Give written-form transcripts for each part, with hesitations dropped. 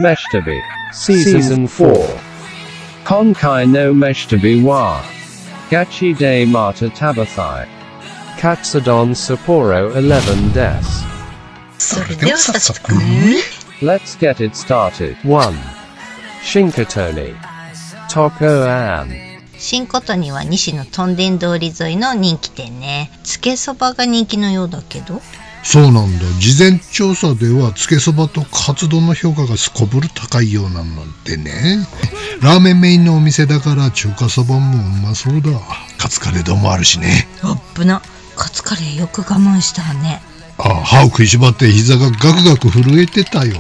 Meshtabi Season 4 Konkai no Meshtabi wa Gachi de Mata Tabathai Katsudon Sapporo 11 des それでは早速 Let's get it started 1 Shinkatoni Toko An 新琴には西のトンデン通り沿いの人気店ね。つけそばが人気のようだけど。そうなんだ。事前調査ではつけそばとカツ丼の評価がすこぶる高いようなのでね。ラーメンメインのお店だから中華そばもうまそうだ。カツカレー丼もあるしね。あっぶな。カツカレーよく我慢したね。歯を食いしばって膝がガクガク震えてたよ。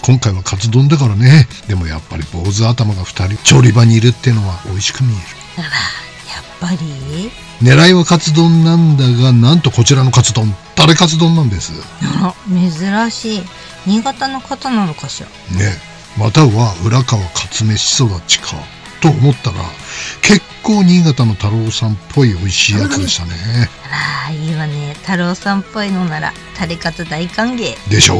今回はカツ丼だからね。でもやっぱり坊主頭が2人調理場にいるってのは美味しく見える。あら、やっぱり狙いはカツ丼なんだが、なんとこちらのカツ丼タレカツ丼なんです。あら、珍しい。新潟の方なのかしらね。または浦川かつめし育ちかと思ったら、結構新潟の太郎さんっぽい美味しいやつでしたね。あら、いいわね。太郎さんっぽいのならタレカツ大歓迎でしょう。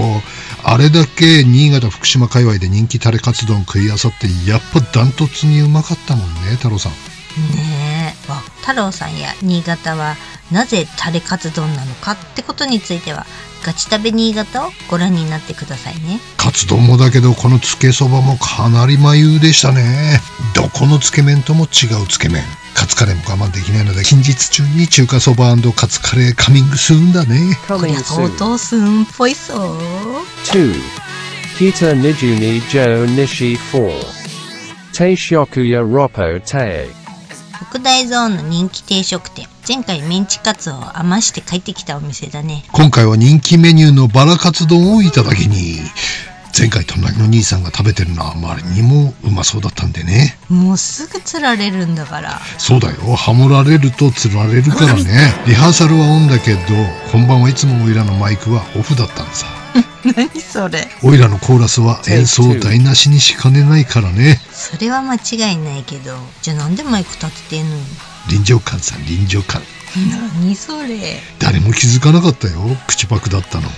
あれだけ新潟福島界隈で人気タレカツ丼食いあさって、やっぱダントツにうまかったもんね、太郎さんねえ。太郎さんや新潟はなぜタレカツ丼なのかってことについてはガチ食べ新潟をご覧になってくださいね。カツ丼もだけど、このつけそばもかなり眉でしたね。どこのつけ麺とも違うつけ麺。カツカレーも我慢できないので、近日中に中華そば&カツカレーカミングスーンだね。こりゃ相当スーンっぽいそう。2 Kita Nijuni Jo Nishi 4 Teishokuya Roppo Tae北大ゾーンの人気定食店。前回メンチカツを余して帰ってきたお店だね。今回は人気メニューのバラカツ丼をいただきに。前回隣の兄さんが食べてるのはあまりにもうまそうだったんでね。もうすぐ釣られるんだから。そうだよ。ハモられると釣られるからね。リハーサルはオンだけど、本番はいつもオイラのマイクはオフだったんさ。何それ。オイラのコーラスは演奏台無しにしかねないからね。それは間違いないけど、じゃあなんでマイク立ててんのよ。臨場感さん、臨場感。何それ。誰も気づかなかったよ。口パクだったの。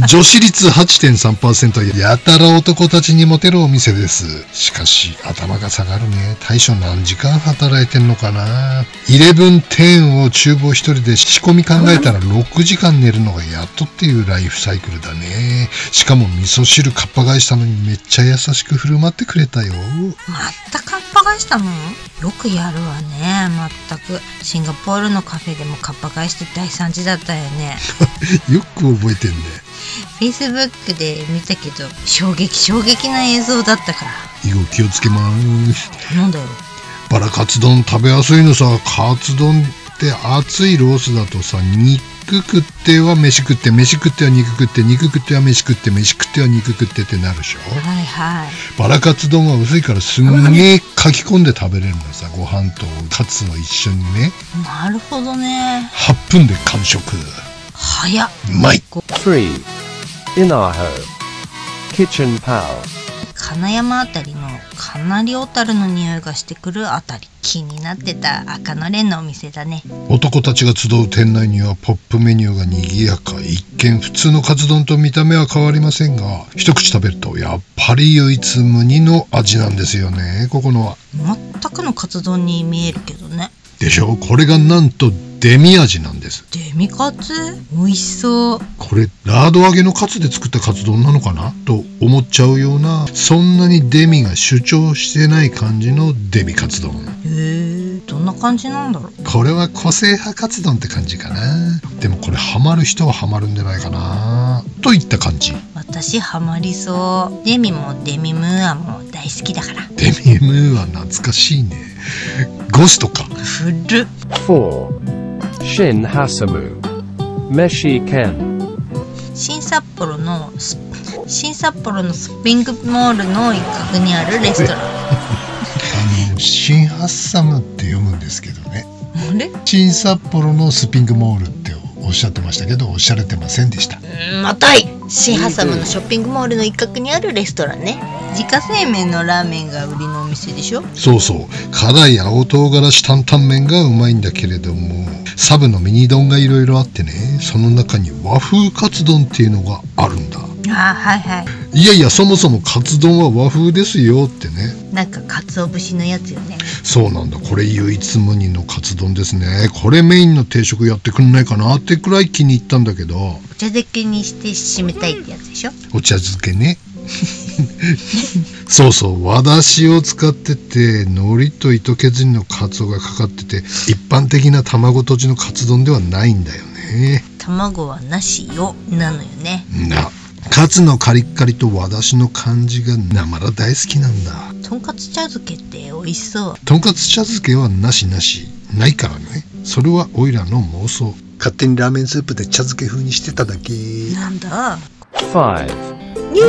女子率 8.3% やたら男たちにモテるお店です。しかし頭が下がるね。大将何時間働いてんのかな。11、10を厨房一人で仕込み考えたら6時間寝るのがやっとっていうライフサイクルだね。しかも味噌汁かっぱ返したのにめっちゃ優しく振る舞ってくれたよ。またかっぱ返したの？よくやるわね。まったくシンガポールのカフェでもかっぱ返して大惨事だったよね。よく覚えてんね。Facebook で見たけど衝撃な映像だったから。以後気をつけまーす。なんだよ。バラカツ丼食べやすいのさ。カツ丼って熱いロースだとさ、肉食っては飯食って、飯食っては肉食って、肉食っては飯食って、飯食っては肉食ってってなるでしょ。はいはい。バラカツ丼は薄いからすんげえかき込んで食べれるのさ。ご飯とカツを一緒にね。なるほどね。8分で完食。早っ。うまい。3 Inaho Kitchen Pal 金山あたりのかなり小樽の匂いがしてくるあたり。気になってた赤のれんのお店だね。男たちが集う店内にはポップメニューが賑やか。一見普通のカツ丼と見た目は変わりませんが、一口食べるとやっぱり唯一無二の味なんですよね、ここのは。全くのカツ丼に見えるけどね。でしょ。これがなんとデミ味なんです。デミカツ？美味しそう。これラード揚げのカツで作ったカツ丼なのかなと思っちゃうような、そんなにデミが主張してない感じのデミカツ丼。へえ、どんな感じなんだろう。これは個性派カツ丼って感じかな。でもこれハマる人はハマるんじゃないかなといった感じ。私ハマりそう。デミもデミムーアも大好きだから。デミムーア懐かしいね。ゴスとか。古っ。4 Shin Hasamu Meshi Ken 新札幌のスピングモールの一角にあるレストラン。シンハッサムって読むんですけどね。あれ？新札幌のスピングモールっておっしゃってましたけど、おっしゃれてませんでした。またい。新ハッサムのショッピングモールの一角にあるレストランね。自家製麺のラーメンが売りのお店でしょ。そうそう。辛い青唐辛子担々麺がうまいんだけれども、サブのミニ丼がいろいろあってね、その中に和風カツ丼っていうのがあるんだ。あ、はいはい。いやいや、そもそもカツ丼は和風ですよってね。なんか鰹節のやつよね。そうなんだ。これ唯一無二のカツ丼ですね。これメインの定食やってくんないかなってくらい気に入ったんだけど。お茶漬けにして締めたいってやつでしょ。お茶漬けね。そうそう、和だしを使ってて、海苔と糸削りのカツオがかかってて、一般的な卵とじのカツ丼ではないんだよね。卵はなしよなのよね。カツのカリッカリと和だしの感じがなまら大好きなんだ。とんかつ茶漬けって美味しそう。とんかつ茶漬けはなしないからね。それはオイラの妄想。勝手にラーメンスープで茶漬け風にしてただけ。なんだ。5. ニュー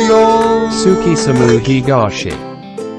ヨー Tsukisamu Higashi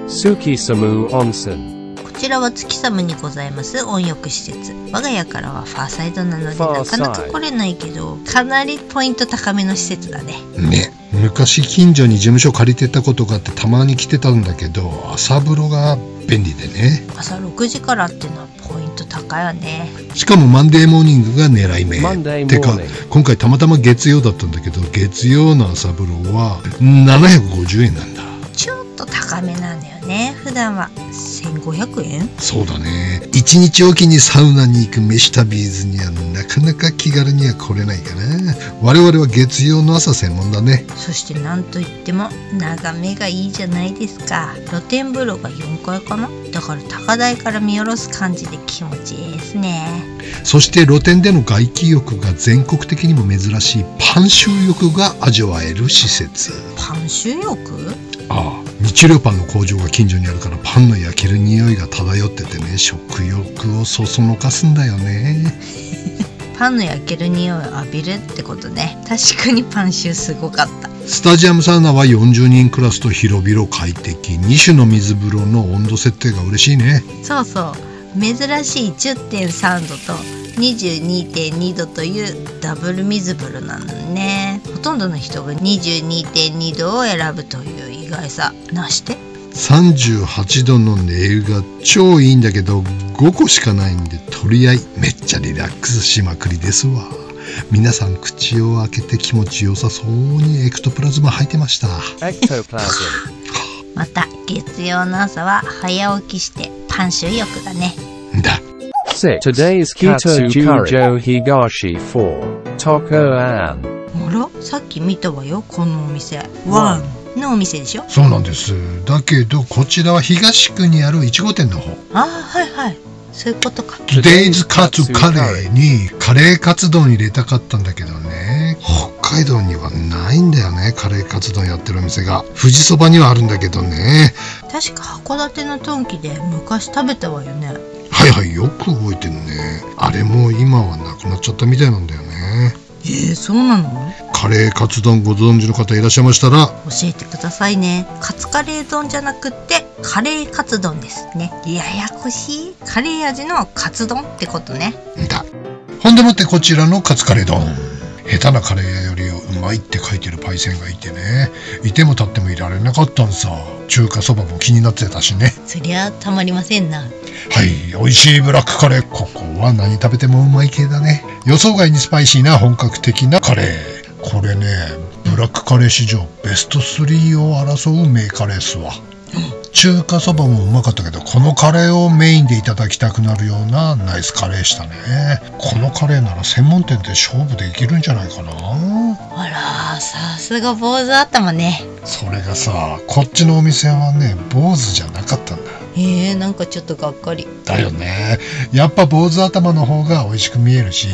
Tsukisamu Onsen。 こちらは月寒にございます温浴施設。我が家からはファーサイドなのでファーサイドなかなか来れないけど、かなりポイント高めの施設だね。ね、昔近所に事務所借りてたことがあってたまに来てたんだけど、朝風呂が便利でね。朝6時からっていうのはポイント高いよね。しかもマンデーモーニングが狙い目。マンデーモーニングてか今回たまたま月曜だったんだけど、月曜の朝風呂は750円なんだ。ちょっと高めなんだよね。普段は1500円。そうだね。一日おきにサウナに行く飯旅ーズにはなかなか気軽には来れないかな。我々は月曜の朝専門だね。そしてなんといっても眺めがいいじゃないですか。露天風呂が4階かな。だから高台から見下ろす感じで気持ちいいですね。そして露天での外気浴が全国的にも珍しいパン臭浴が味わえる施設。パン臭浴？ああ、日料パンの工場が近所にあるからパンの焼ける匂いが漂っててね、食欲をそそのかすんだよね。パンの焼ける匂いを浴びるってことね。確かにパン臭すごかった。スタジアムサウナは40人クラスと広々快適。2種の水風呂の温度設定が嬉しいね。そうそう、珍しい 10.3 度と 22.2 度というダブル水風呂なのね。ほとんどの人が 22.2 度を選ぶという意外さなして。38度のネイルが超いいんだけど5個しかないんで取り合い。めっちゃリラックスしまくりですわ。皆さん口を開けて気持ちよさそうにエクトプラズマ吐いてました。また月曜の朝は早起きしてパン臭浴だね。だ。 6. Today's Katsujujo Higashi 4. Toko An。 あら、さっき見たわよ、このお店。ワンのお店でしょ。そうなんです。だけどこちらは東区にある1号店の方。ああ、はいはい、そういうことか。Today's カツカレーにカレーカツ丼入れたかったんだけどね、北海道にはないんだよね、カレーカツ丼やってるお店が。富士そばにはあるんだけどね。確か函館のトンキで昔食べたわよね。はいはい、よく覚えてるね。あれも今はなくなっちゃったみたいなんだよね。そうなの？カレーカツ丼ご存知の方いらっしゃいましたら教えてくださいね。カツカレー丼じゃなくってカレーカツ丼ですね。ややこしい。カレー味のカツ丼ってことね。だ。ほんでもってこちらのカツカレー丼、下手なカレー屋よりうまいって書いてるパイセンがいてね、いても立ってもいられなかったんさ。中華そばも気になってたしね。そりゃたまりませんな。はい、美味しいブラックカレー。ここは何食べてもうまい系だね。予想外にスパイシーな本格的なカレー。これね、ブラックカレー史上ベスト3を争う名カレーっすわ。中華そばもうまかったけど、このカレーをメインでいただきたくなるようなナイスカレーしたね。このカレーなら専門店で勝負できるんじゃないかな。あら、さすが坊主頭ね。それがさ、こっちのお店はね、坊主じゃなかったんだ。なんかちょっとがっかりだよね。やっぱ坊主頭の方が美味しく見えるし、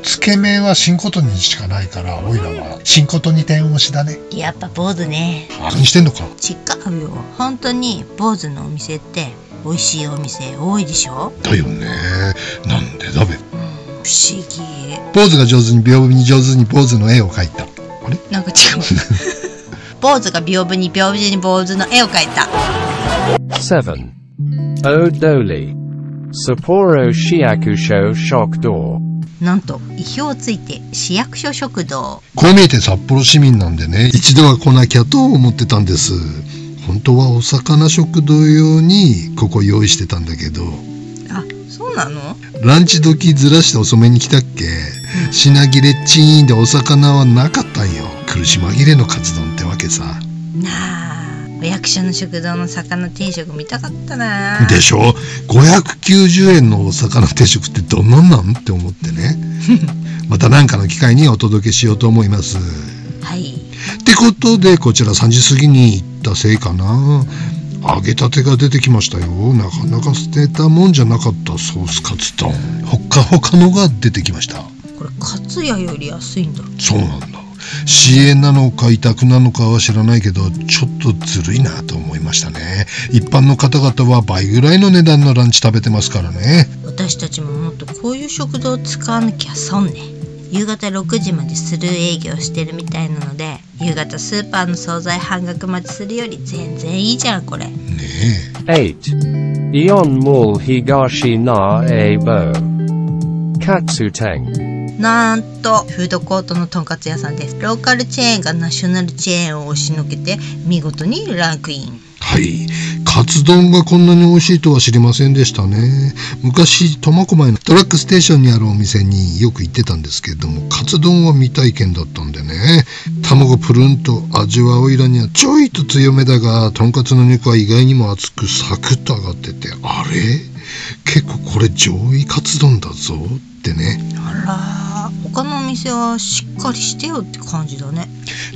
つけ麺は新琴にしかないから、おいらは新琴に点押しだね。やっぱ坊主ね。何してんのか。違うよ、本当に坊主のお店って美味しいお店多いでしょ。だよね。なんでだべ。不思議。坊主が上手に屏風に上手に坊主の絵を描いた。あれなんか違う。坊主が屏風に坊主の絵を描いた。7. Odoli Sapporo Shiyakusho Shokdo。 なんと意表をついて市役所食堂。こう見えて札幌市民なんでね、一度は来なきゃと思ってたんです。本当はお魚食堂用にここ用意してたんだけど。あ、そうなの？ランチ時ずらして遅めに来たっけ、品切れチーンでお魚はなかったんよ。苦し紛れのカツ丼ってわけさ。なあ、お役所の食堂の魚定食見たかったな。でしょ。590円のお魚定食ってどんなんなんって思ってね。また何かの機会にお届けしようと思います。はい。ってことで、こちら3時過ぎに行ったせいかな。揚げたてが出てきましたよ。なかなか捨てたもんじゃなかったソースカツ丼。ほっかほかのが出てきました。これカツヤより安いんだ。そうなんだ。市営なのか委託なのかは知らないけど、ちょっとずるいなと思いましたね。一般の方々は倍ぐらいの値段のランチ食べてますからね。私たちももっとこういう食堂を使わなきゃ損ね。夕方6時までスルー営業してるみたいなので、夕方スーパーの惣菜半額待ちするより全然いいじゃんこれ。ね8. Ion Mall Higashi na Eibo Katsuten。なんとフードコートのとんかつ屋さんです。ローカルチェーンがナショナルチェーンを押しのけて見事にランクイン。はい。カツ丼がこんなに美味しいとは知りませんでしたね。昔苫小牧のトラックステーションにあるお店によく行ってたんですけれども、カツ丼は未体験だったんでね。卵プルンと味はオイラにはちょいと強めだが、とんかつの肉は意外にも厚くサクッと揚がってて、あれ結構これ上位カツ丼だぞってね。あら、他のお店はしっかりしてよって感じだね。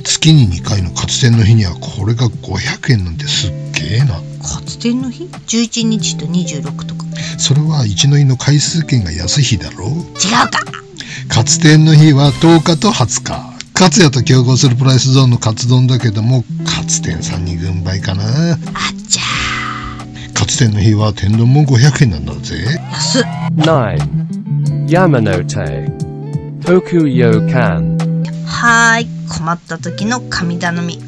月に2回のカツ店の日にはこれが500円なんてすっげえな。カツ店の日 ?11 日と26とか。それは一の日の回数券が安い日だろう。違うか。カツ店の日は10日と20日。カツヤと競合するプライスゾーンのカツ丼だけども、カツ店さんに軍配かな。あっちゃー。カツ店の日は天丼も500円なんだぜ。安っ。9. Yamanote Hokuyokan。はーい、困った時の神頼み。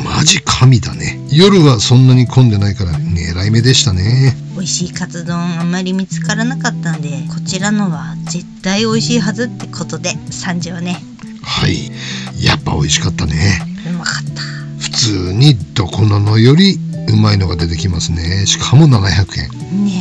マジ神だね。夜はそんなに混んでないから狙い目でしたね。美味しいカツ丼あまり見つからなかったんで、こちらのは絶対美味しいはずってことで3時はね。はい、やっぱ美味しかったね。うまかった。普通にどこののよりうまいのが出てきますね。しかも700円。ね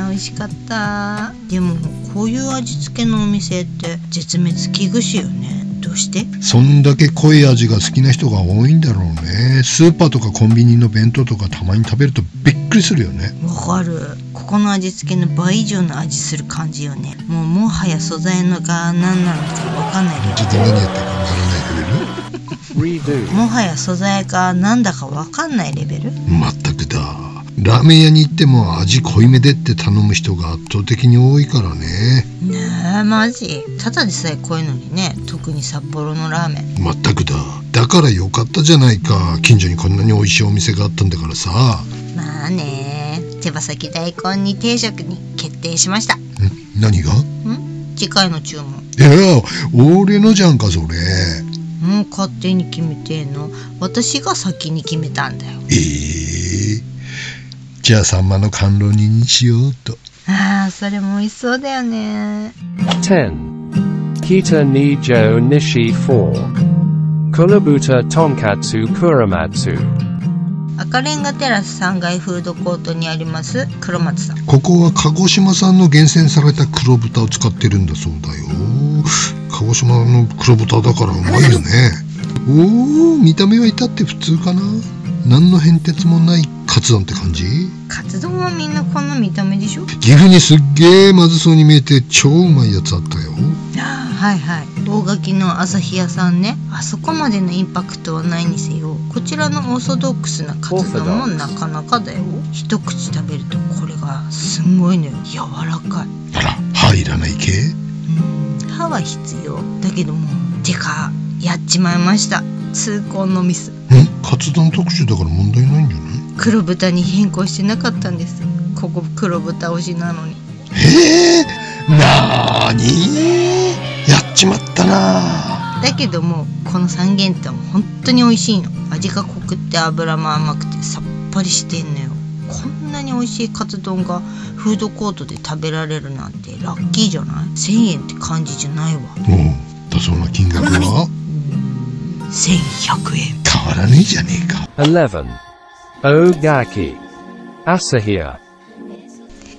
え、美味しかった。でもこういう味付けのお店って絶滅危惧種よね。どうして？そんだけ濃い味が好きな人が多いんだろうね。スーパーとかコンビニの弁当とかたまに食べるとびっくりするよね。わかる。ここの味付けの倍以上の味する感じよね。もはや素材のが何なのかわかんないレちょっと何やってるかわからないレベル。もはや素材がなんだかわかんないレベル。まったくだ。ラーメン屋に行っても味濃いめでって頼む人が圧倒的に多いからね。ねえ、マジ。ただでさえ濃いのにね。特に札幌のラーメン。まったくだ。だからよかったじゃないか。近所にこんなに美味しいお店があったんだからさ。まあね。手羽先大根に定食に決定しました。何が？次回の注文。いや、俺のじゃんかそれ。もう勝手に決めてんの？私が先に決めたんだよ。じゃあサンマの甘露煮にしようと。ああ、それも美味しそうだよね。10. Kita Nijo Nishi 4 Kurabuta Tonkatsu Kuramatsu。赤レンガテラス3階フードコートにあります黒松さん。ここは鹿児島産の厳選された黒豚を使ってるんだそうだよ。鹿児島の黒豚だからうまいよね。おー、見た目は至って普通かな。何の変哲もないカツ丼って感じ。カツ丼はみんなこんな見た目でしょ。岐阜にすっげーまずそうに見えて超うまいやつあったよ。はいはい。大垣の朝日屋さんね。あそこまでのインパクトはないにせよ、こちらのオーソドックスなカツ丼もなかなかだよ。一口食べるとこれがすんごいのよ。柔らかい。あら、歯いらない系？歯は必要だけども、てかやっちまいました。痛恨のミス。カツ丼特集だから問題ないんじゃない？黒豚に変更してなかったんです。ここ黒豚推しなのに。なーにー、やっちまったな。だけどもこの三元豚も本当に美味しいの。味が濃くって油も甘くてさっぱりしてんのよ。こんなに美味しいカツ丼がフードコートで食べられるなんてラッキーじゃない？ 1000 円って感じじゃないわ。だそうな金額は1100円。変わらねえじゃねえか。11. Ogaki Asahia。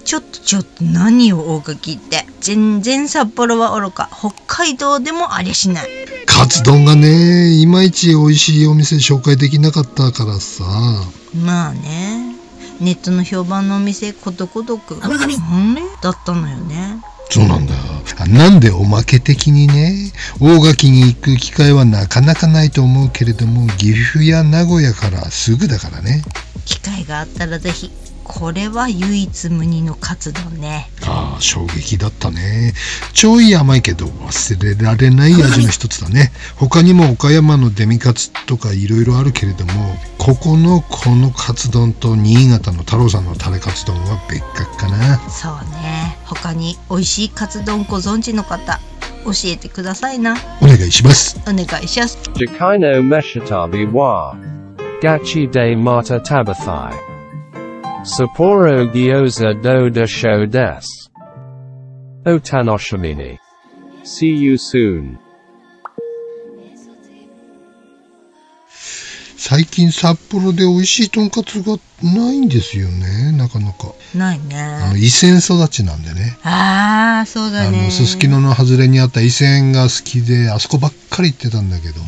ちちょっと何よ大垣って。全然札幌はおろか北海道でもありゃしない。カツ丼がね、いまいち美味しいお店紹介できなかったからさ。まあね、ネットの評判のお店ことごとくだったのよね。そうなんだ。なんでおまけ的にね、大垣に行く機会はなかなかないと思うけれども、岐阜や名古屋からすぐだからね。機会があったらぜひ。これは唯一無二のカツ丼ね。ああ、衝撃だったね。ちょい甘いけど忘れられない味の一つだね。他にも岡山のデミカツとかいろいろあるけれども、このカツ丼と新潟の太郎さんのタレカツ丼は別格かな。そうね。他に美味しいカツ丼ご存知の方教えてくださいな。お願いします。お願いします。Jakaino Meshitabi wa Gachi de Mata Tabathai Sapporo Gyoza do de Show des Otanoshimini. See you soon. 最近札幌で美味しいとんかつがないんですよね、なかなか。ないね。伊勢育ちなんでね。ああ、そうだね。すすきのの外れにあった伊勢が好きで、あそこばっかり行ってたんだけども。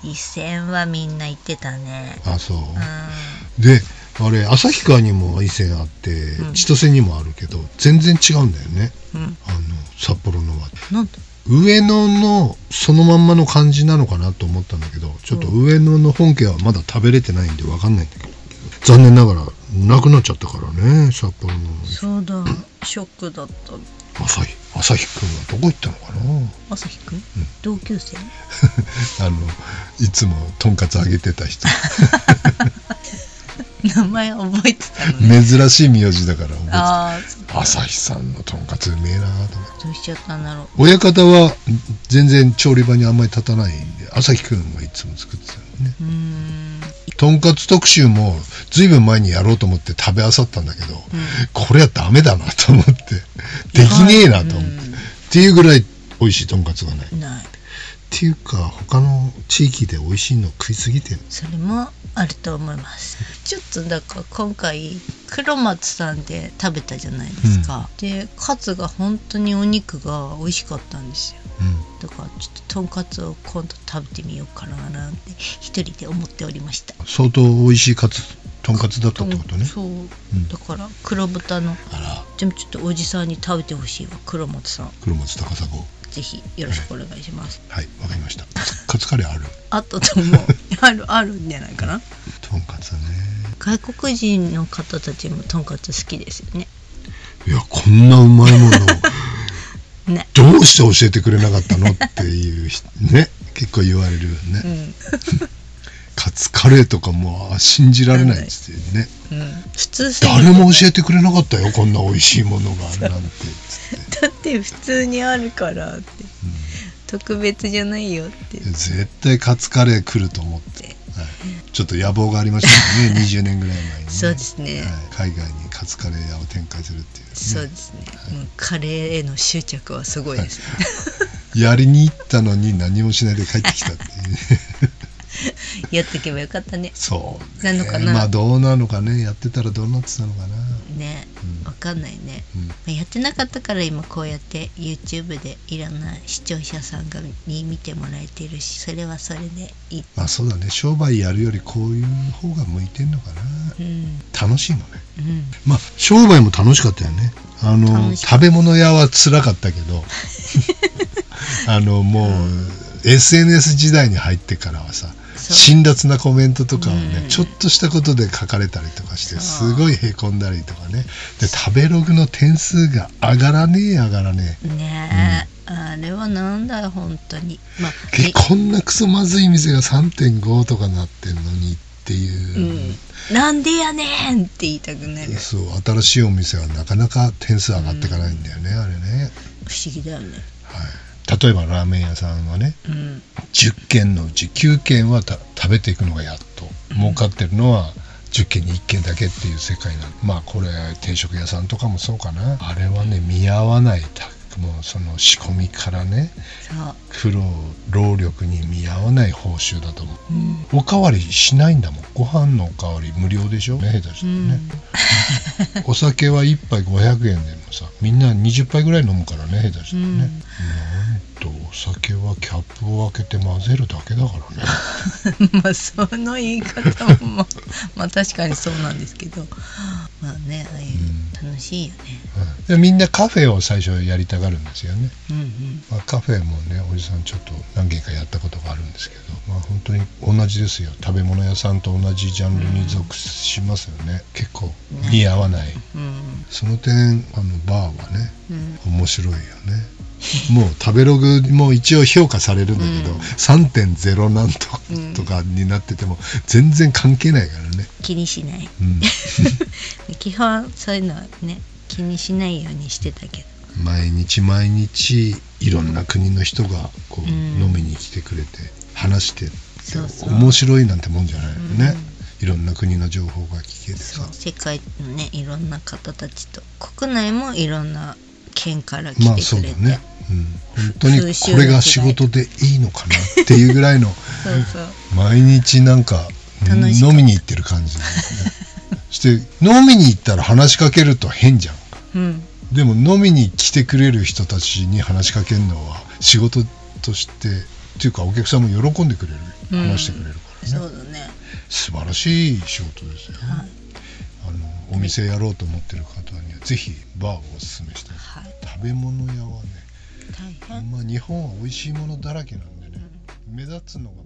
伊勢はみんな行ってたね。あ、そう。で、あれ旭川にも伊勢あって、千歳にもあるけど全然違うんだよね。札幌のは。なんで？上野のそのまんまの感じなのかなと思ったんだけど、ちょっと上野の本家はまだ食べれてないんでわかんないんだけど、残念ながらなくなっちゃったからね、札幌の。そうだ、ショックだった。旭くんはどこ行ったのかな。旭くん、同級生いつもとんかつあげてた人。名前覚えてたのね。珍しい名字だから覚えてた。ああ、朝日さんのとんかつうめえなと思って。どうしちゃったんだろう。親方は全然調理場にあんまり立たないんで、朝日くんがいつも作ってたのね。とんかつ特集もずいぶん前にやろうと思って食べあさったんだけど、これはダメだなと思ってできねえなと思って、っていうぐらい美味しいとんかつがない。っていうか他の地域で美味しいの食いすぎてる。それもあると思います。ちょっとだから今回黒松さんで食べたじゃないですか。でカツが本当にお肉が美味しかったんですよ。だからちょっととんかつを今度食べてみようかななんて一人で思っておりました。相当美味しいとんかつだったってことね。そう、だから黒豚の。でもちょっとおじさんに食べてほしいわ、黒松さん。黒松高砂。ぜひよろしくお願いします。はい、わかりました。カツカレーある？あったと思う。あるんじゃないかな。とんかつね。外国人の方たちもとんかつ好きですよね。いや、こんなうまいものね、どうして教えてくれなかったのっていうね、結構言われるよね。カツカレーとかも信じられないですよね。普通誰も教えてくれなかったよ、こんな美味しいものがあるなんて。だって普通にあるからって、特別じゃないよって。絶対カツカレー来ると思って、ちょっと野望がありましたよね。20年ぐらい前にね。そうですね、海外にカツカレー屋を展開するっていう、そうですね、カレーへの執着はすごいですね。やりに行ったのに何もしないで帰ってきたっていうやっていけばよかったね。そうなのかな。まあどうなのかね。やってたらどうなってたのかなね、わかんないね。やってなかったから今こうやって YouTube でいろんな視聴者さんに見てもらえてるし、それはそれでいい。まあそうだね。商売やるよりこういう方が向いてんのかな。楽しいもんね。まあ商売も楽しかったよね。食べ物屋は辛かったけどもう SNS 時代に入ってからはさ、辛辣なコメントとかをね、ちょっとしたことで書かれたりとかして、すごいへこんだりとかね。で食べログの点数が上がらねえねえ、あれはなんだよ本当に。こんなクソまずい店が 3.5 とかなってんのにっていう、なんでやねんって言いたくなる。そう、新しいお店はなかなか点数上がっていかないんだよね、あれね。不思議だよね。例えばラーメン屋さんはね、10軒のうち9軒は食べていくのがやっと、儲かってるのは10軒に1軒だけっていう世界なの。まあこれ定食屋さんとかもそうかな。あれはね、見合わないもうその仕込みからね、そう労力に見合わない報酬だと思う、うん、おかわりしないんだもん。ご飯のおかわり無料でしょね、下手してね、お酒は1杯500円でもさ、みんな20杯ぐらい飲むからね、下手してね、なんとお酒はキャップを開けて混ぜるだけだからねまあその言い方もまあ確かにそうなんですけど、まあね、ああいう楽しいよね、でみんなカフェを最初やりたがるんですよね、うんうん、まあ、カフェもね、おじさんちょっと何軒かやったことがあるんですけど、まあ本当に同じですよ。食べ物屋さんと同じジャンルに属しますよね、結構見合わない、その点バーはね、面白いよね。もう食べログも一応評価されるんだけど、3.0 なんとかになってても全然関係ないからね、気にしない、基本そういうのはね気にしないようにしてたけど、毎日いろんな国の人がこう、飲みに来てくれて話して面白いなんてもんじゃないよね、いろんな国の情報が聞けてさ、世界のねいろんな方たちと、国内もいろんな県から来てくれて、まあそうだね、本当にこれが仕事でいいのかなっていうぐらいのそう毎日なんか飲みに行ってる感じだよねして飲みに行ったら話しかけると変じゃん、でも飲みに来てくれる人たちに話しかけるのは仕事としてっていうか、お客さんも喜んでくれる、話してくれるからね、そうだね、素晴らしい仕事ですよ、お店やろうと思ってる方にはぜひバーをおすすめしたい、食べ物屋はね、大変、日本は美味しいものだらけなんでね、目立つのが